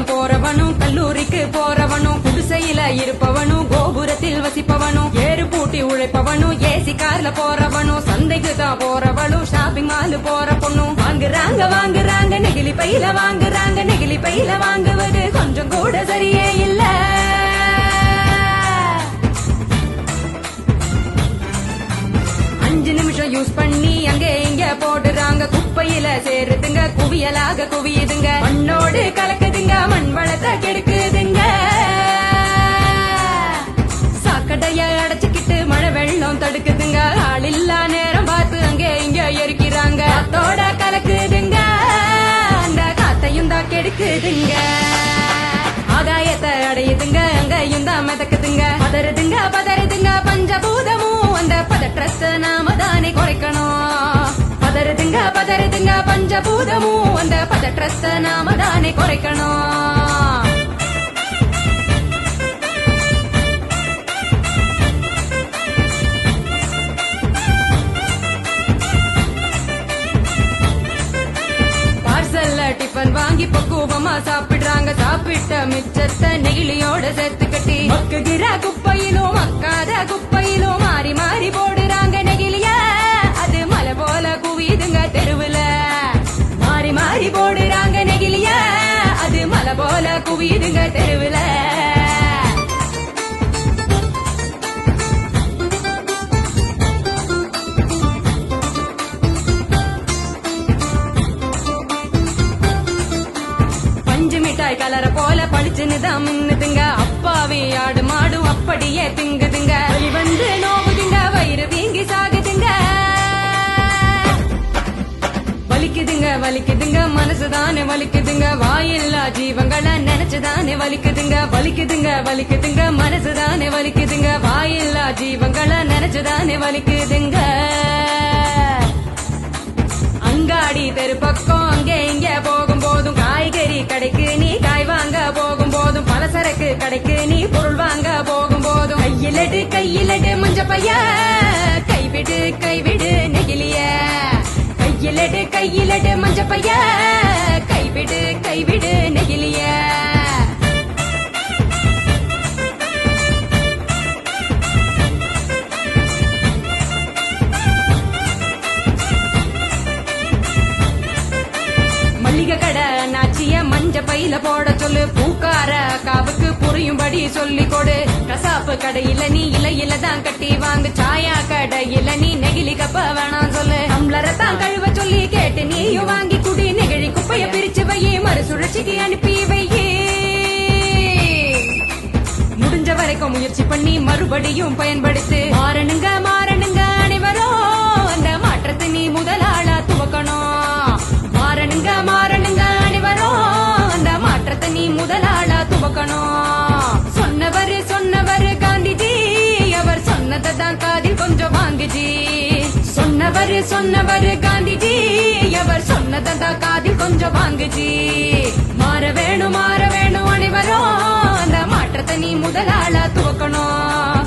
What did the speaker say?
பள்ளிக்கூடம் போறவனும் கல்லூரிக்கு போறவனும் குடிசையில இருப்பவனும் கோபுரத்தில் வசிப்பவனும் ஏறு பூட்டி உழைப்பவனும் ஏசி கார்ல போறவனும் சந்தைக்கு தான் போறவனும் ஷாப்பிங் மால் போற பொண்ணும் வாங்குறாங்க நெகிழி பையில வாங்குறாங்க நெகிழி பையில வாங்குவது கொஞ்சம் கூட சரியே இல்ல. யூஸ் பண்ணி அங்கே இங்க போடுறாங்க குப்பையில சேருதுங்க குவியலாக குவியுதுங்க மண்ணோடு கலக்குதுங்க மண் வளத்தை கெடுக்குதுங்க. சாக்கடைய அடைச்சுக்கிட்டு மழை வெள்ளம் தடுக்குதுங்க ஆளில்லா நேரம் பார்த்து அங்கே இங்க எரிக்கிறாங்க காத்தோட கலக்குதுங்க அந்த காத்தையும் தான் கெடுக்குதுங்க. ஆகாயத்தை அடையுதுங்க அங்கேயும் தான் மிதக்குதுங்க பதறுதுங்க பஞ்சபூதமும் அந்த பதற்றத்தை நாம தானே குறைக்கணும். பதறுதுங்க பஞ்சபூதமும் அந்த பதற்றத்தை நாம தானே குறைக்கணும். டிஃபன் வாங்கி பக்குவமா சாப்பிடுறாங்க சாப்பிட்ட மிச்சத்தை நெகிழியோட சேர்த்து கட்டி மக்குகிற குப்பையிலும் மக்காத குப்பையிலும் மாறி மாறி போடுறாங்க நெகிழிய அது மலை போல குவியுதுங்க தெருவுல மாறி மாறி போடுறாங்க நெகிழிய அது மலை போல குவியுதுங்க தெருவுல. மிட்டாய் கலர போல பளிச்சுன்னுதான் மின்னுதுங்க அப்பாவே ஆடு மாடும் அப்படியே திங்குதுங்க வலி வந்து நோவுதுங்க வயிறு வீங்கி சாகுதுங்க வலிக்குதுங்க மனசுதானே வலிக்குதுங்க வாயில்லா ஜீவங்களை நினைச்சுதானே வலிக்குதுங்க மனசுதானே வலிக்குதுங்க வாயில்லா ஜீவங்களை நினைச்சுதானே வலிக்குதுங்க. அங்காடி தெரு பக்கம் அங்கே இங்க போகும் போதும் காய்கறி கடைக்கு நீ காய் வாங்க போகும் போதும் பலசரக்கு கடைக்கு நீ பொருள் வாங்க போகும் போதும் கையிலடு மஞ்ச பைய கைவிடு நெகிழிய கையிலடு மஞ்ச பைய கைவிடு நெகிழிய. மல்லிகை கடை நாச்சிய மஞ்ச பையில போட சொல்லு பூக்கார காவுக்கு புரியும்படி சொல்லி கொடு கசாப்பு கடையில நீ இலையில தான் கட்டி வாங்கு சாயா கடையில நீ நெகிழி கப்ப வேணாம் சொல்லு டம்ளரை தான் கழுவ சொல்லி கேட்டு நீயும் வாங்கி குடி நெகிழி குப்பைய பிரிச்சு வையே மறுசுழற்சிக்கு அனுப்பி வையே முடிஞ்ச வரைக்கும் முயற்சி பண்ணி மறுபடியும் பயன்படுத்து மாறணுங்க அனைவரும் அந்த மாற்றத்தை நீ முதலாளா துவக்கணும். மாறணுங்க அனைவரும் அந்த மாற்றத்தை நீ முதலாளா துவக்கணும். சொன்னவர் காந்திஜி அவர் சொன்னதை தான் காதில் கொஞ்சம் வாங்குஜி சொன்னவர் காந்திஜி அவர் சொன்னதை தான் காதில் கொஞ்சம் வாங்குஜி. மாற வேணும் அனைவரும் அந்த மாற்றத்தை நீ முதலாளா துவக்கணும்.